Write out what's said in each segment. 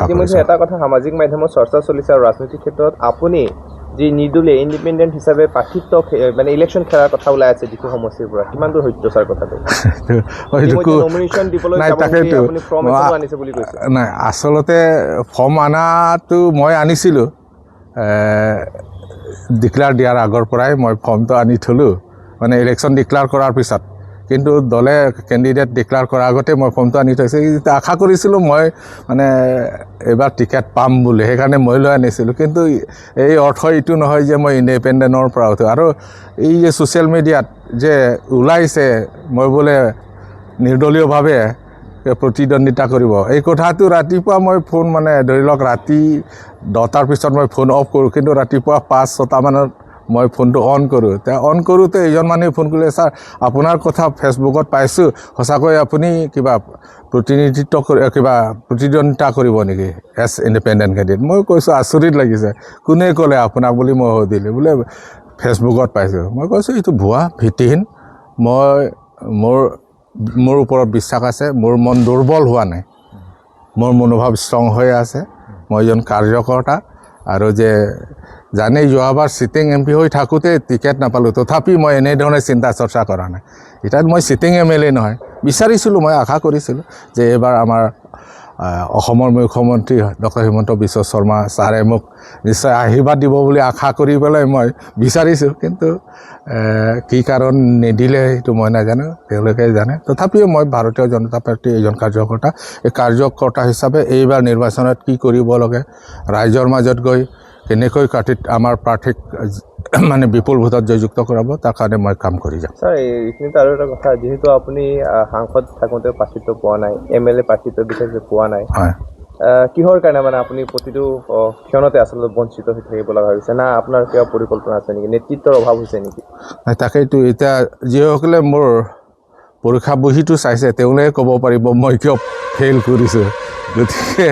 ইতিমধ্যে এটা কথা সামাজিক মাধ্যমত চৰ্চা চলিছে আৰু ৰাজনৈতিক ক্ষেত্ৰত আপুনি যি নিৰ্দলীয় ইণ্ডিপেণ্ডেণ্ট হিচাপে প্ৰাৰ্থিত্ব মানে ইলেকশ্যন খেলাৰ কথা ওলাই আছে ডিফু সমষ্টিৰ পৰা কিমান দূৰ সত্য ছাৰ কথাটো নমিনেশ্যন দিবলৈ আপুনি ফৰ্ম এখন আনিছে বুলি কৈছে নাই আচলতে ফৰ্ম আনাটো মই আনিছিলোঁ ডিক্লেয়াৰ দিয়াৰ আগৰ পৰাই মই ফৰ্মটো আনি থলোঁ মানে ইলেকশ্যন ডিক্লেয়াৰ কৰাৰ পিছত কিন্তু দলে কেণ্ডিডেট ডিক্লেয়াৰ কৰাৰ আগতে মই ফৰ্মটো আনি থৈছোঁ আশা কৰিছিলোঁ মই মানে এইবাৰ টিকেট পাম বুলি সেইকাৰণে মই লৈ আনিছিলোঁ কিন্তু এই অৰ্থ এইটো নহয় যে মই ইণ্ডিপেণ্ডেণ্টৰ পৰা উঠোঁ আৰু এই যে ছ'চিয়েল মিডিয়াত যে ওলাইছে মই বোলে নিৰ্দলীয়ভাৱে প্ৰতিদ্বন্দ্বিতা কৰিব এই কথাটো ৰাতিপুৱা মই ফোন মানে ধৰি লওক ৰাতি 10টাৰ পিছত মই ফোন অফ কৰোঁ কিন্তু ৰাতিপুৱা 5-6টা মানত মই ফোনটো অন কৰোঁ অন কৰোঁতে এইজন মানুহে ফোন কৰিলে ছাৰ আপোনাৰ কথা ফেচবুকত পাইছোঁ সঁচাকৈ আপুনি কিবা প্ৰতিদ্বন্দ্বিতা কৰিব নেকি এজ ইণ্ডিপেণ্ডেণ্ট কেণ্ডিডেট মই কৈছোঁ আচৰিত লাগিছে কোনে ক'লে আপোনাক বুলি মই সুধিলোঁ বোলে ফেচবুকত পাইছোঁ মই কৈছোঁ এইটো ভুৱা ভিত্তিহীন মোৰ ওপৰত বিশ্বাস আছে মোৰ মন দুৰ্বল হোৱা নাই মোৰ মনোভাৱ ষ্ট্ৰং হৈ আছে মই এজন কাৰ্যকৰ্তা আৰু যে জানেই যোৱাবাৰ চিটিং এম পি হৈ থাকোঁতে টিকেট নাপালোঁ তথাপি মই এনেধৰণে চিন্তা চৰ্চা কৰা নাই এতিয়া মই চিটিং MLA নহয় বিচাৰিছিলোঁ মই আশা কৰিছিলোঁ যে এইবাৰ আমাৰ অসমৰ মুখ্যমন্ত্ৰী ডক্টৰ হিমন্ত বিশ্ব শৰ্মা ছাৰে মোক নিশ্চয় আশীৰ্বাদ দিব বুলি আশা কৰি পেলাই মই বিচাৰিছোঁ কিন্তু কি কাৰণ নিদিলে সেইটো মই নাজানো তেওঁলোকে জানে তথাপিও মই ভাৰতীয় জনতা পাৰ্টীৰ এজন কাৰ্যকৰ্তা এই কাৰ্যকৰ্তা হিচাপে এইবাৰ নিৰ্বাচনত কি কৰিব লাগে ৰাইজৰ মাজত গৈ কেনেকৈ আমাৰ প্ৰাৰ্থীক মানে বিপুল ভোটত জয়যুক্ত কৰাব তাৰ কাৰণে মই কাম কৰি যাম ছাৰ এইখিনিতে আৰু এটা কথা যিহেতু আপুনি সাংসদ থাকোঁতে প্ৰাৰ্থিত্ব পোৱা নাই MLA প্ৰাৰ্থিত্ব বিশেষকৈ পোৱা নাই কিহৰ কাৰণে মানে আপুনি প্ৰতিটো ক্ষণতে আচলতে বঞ্চিত হৈ থাকিব লগা হৈছে না আপোনাৰ কিবা পৰিকল্পনা আছে নেকি নেতৃত্বৰ অভাৱ হৈছে নেকি তাকেইতো এতিয়া যিসকলে মোৰ পৰীক্ষা বহীটো চাইছে তেওঁলোকে ক'ব পাৰিব মই কিয় ফেইল কৰিছোঁ গতিকে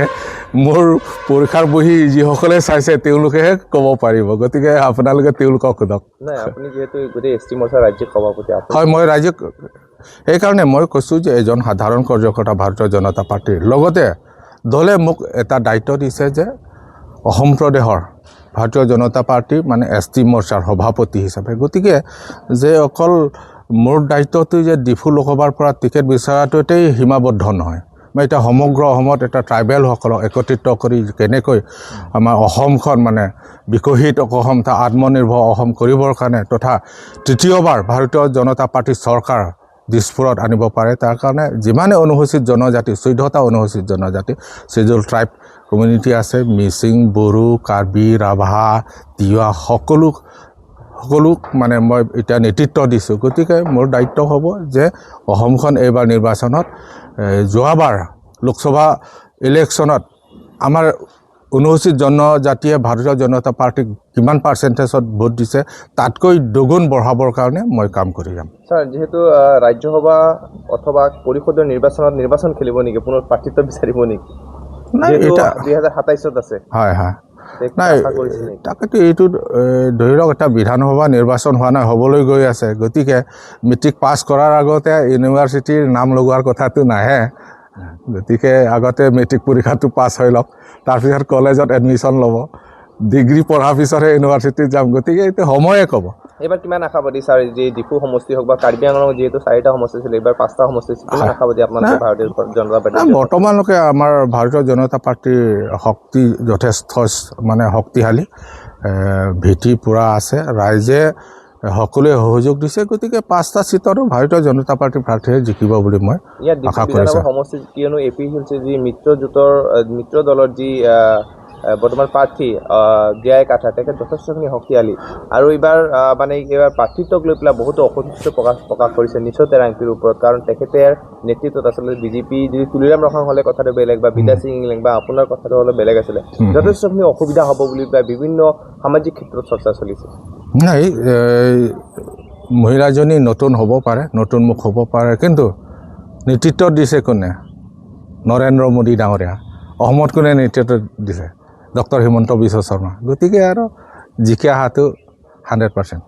মোৰ পৰীক্ষাৰ বহি যিসকলে চাইছে তেওঁলোকেহে ক'ব পাৰিব গতিকে আপোনালোকে তেওঁলোকক সোধক নাই আপুনি যিহেতু গোটেই ST মৰ্চাৰ ৰাজ্যিক সভাপতি হয় মই ৰাজ্যিক সেইকাৰণে মই কৈছোঁ যে এজন সাধাৰণ কাৰ্যকৰ্তা ভাৰতীয় জনতা পাৰ্টীৰ লগতে দলে মোক এটা দায়িত্ব দিছে যে অসম প্ৰদেশৰ ভাৰতীয় জনতা পাৰ্টী মানে ST মৰ্চাৰ সভাপতি হিচাপে গতিকে যে অকল মোৰ দায়িত্বটো যে ডিফু লোকসভাৰ পৰা টিকেট বিচৰাটোতেই সীমাবদ্ধ নহয় মই এতিয়া সমগ্ৰ অসমত এটা ট্ৰাইবেলসকলক একত্ৰিত কৰি কেনেকৈ আমাৰ অসমখন মানে বিকশিত অসম তথা আত্মনিৰ্ভৰ অসম কৰিবৰ কাৰণে তথা তৃতীয়বাৰ ভাৰতীয় জনতা পাৰ্টীৰ চৰকাৰ দিছপুৰত আনিব পাৰে তাৰ কাৰণে যিমানে অনুসূচিত জনজাতি 14টা অনুসূচিত জনজাতি চিজুল ট্ৰাইব কমিউনিটি আছে মিচিং বড়ো কাৰ্বি ৰাভা তিৱা সকলোক মানে মই এতিয়া নেতৃত্ব দিছোঁ গতিকে মোৰ দায়িত্ব হ'ব যে অসমখন এইবাৰ নিৰ্বাচনত যোৱাবাৰ লোকসভা ইলেকশ্যনত আমাৰ অনুসূচিত জনজাতিয়ে ভাৰতীয় জনতা পাৰ্টীক কিমান পাৰ্চেণ্টেজত ভোট দিছে তাতকৈ দুগুণ বঢ়াবৰ কাৰণে মই কাম কৰি যাম ছাৰ যিহেতু ৰাজ্যসভা অথবা পৰিষদৰ নিৰ্বাচন খেলিব নেকি পুনৰ প্ৰাৰ্থিত্ব বিচাৰিব নেকি নাই এটা 2027ত আছে হয় নাই তাকেতো এইটো ধৰি লওক এটা বিধানসভা নিৰ্বাচন হোৱা নাই হ'বলৈ গৈ আছে গতিকে মেট্ৰিক পাছ কৰাৰ আগতে ইউনিভাৰ্চিটিৰ নাম লগোৱাৰ কথাটো নাহে গতিকে আগতে মেট্ৰিক পৰীক্ষাটো পাছ হৈ লওক তাৰপিছত কলেজত এডমিশ্যন ল'ব ডিগ্ৰী পঢ়াৰ পিছতহে ইউনিভাৰ্চিটিত যাম গতিকে এইটো সময়ে ক'ব এইবাৰ কিমান আশাবাদী ছাৰ যি ডিফু সমষ্টি হওক বা কাৰ্বি আংলঙৰ যিহেতু 4টা সমষ্টি আছিল এইবাৰ 5টা সমষ্টি কিমান আশাবাদী আপোনালোকে ভাৰতীয় জনতা পাৰ্টী বৰ্তমানলৈকে আমাৰ ভাৰতীয় জনতা পাৰ্টীৰ শক্তি যথেষ্ট মানে শক্তিশালী ভেটি পূৰা আছে ৰাইজে সকলোৱে সহযোগ দিছে গতিকে 5টা চিটতো ভাৰতীয় জনতা পাৰ্টীৰ প্ৰাৰ্থীয়ে জিকিব বুলি মই আশা কৰিছোঁ সমষ্টি কিয়নো AP হিলছে যি মিত্ৰ দলৰ যি বৰ্তমান প্ৰাৰ্থী জয়াই কাঠা তেখেত যথেষ্টখিনি শক্তিশালী আৰু এইবাৰ মানে এইবাৰ প্ৰাৰ্থিত্বক লৈ পেলাই বহুতো অসন্তুষ্ট প্ৰকাশ কৰিছে নিশ্চয় টেৰাংপিৰ ওপৰত কাৰণ তেখেতে নেতৃত্বত আচলতে BJP যদি তুলিৰাম ৰখাং হ'লে কথাটো বেলেগ বা বিদ্যা সিং ইংলেং বা আপোনাৰ কথাটো হ'লে বেলেগ আছিলে যথেষ্টখিনি অসুবিধা হ'ব বুলি পেলাই বিভিন্ন সামাজিক ক্ষেত্ৰত চৰ্চা চলিছে নাই মহিলাজনী নতুন হ'ব পাৰে নতুন মুখ হ'ব পাৰে কিন্তু নেতৃত্ব দিছে কোনে নৰেন্দ্ৰ মোদী ডাঙৰীয়া অসমত কোনে নেতৃত্ব দিছে ডক্টৰ হিমন্ত বিশ্ব শৰ্মা গতিকে আৰু জিকা অহাটো 100%